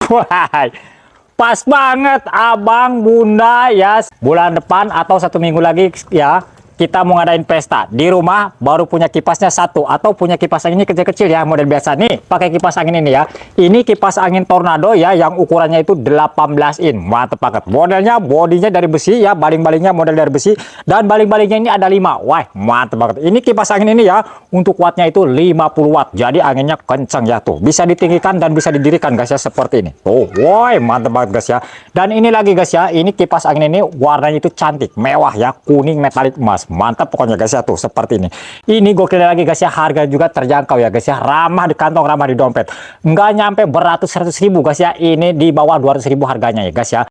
Wah, pas banget abang bunda ya, bulan depan atau 1 minggu lagi ya kita mau ngadain pesta di rumah, baru punya kipasnya satu atau punya kipas anginnya kecil-kecil ya, model biasa nih pakai kipas angin ini ya. Ini kipas angin tornado ya, yang ukurannya itu 18 in, mantep banget. Modelnya bodinya dari besi ya, baling-balingnya model dari besi, dan baling-balingnya ini ada 5. Wah, mantep banget. Ini kipas angin ini ya, untuk wattnya itu 50 watt, jadi anginnya kencang ya, tuh bisa ditinggikan dan bisa didirikan guys ya, seperti ini tuh. Woi, mantep banget guys ya. Dan ini lagi guys ya, ini kipas angin ini warnanya itu cantik mewah ya, kuning metalik emas, mantap pokoknya guys ya, tuh seperti ini gokil lagi guys ya. Harga juga terjangkau ya guys ya, ramah di kantong, ramah di dompet, nggak nyampe beratus-ratus ribu guys ya. Ini di bawah 200 ribu harganya ya guys ya.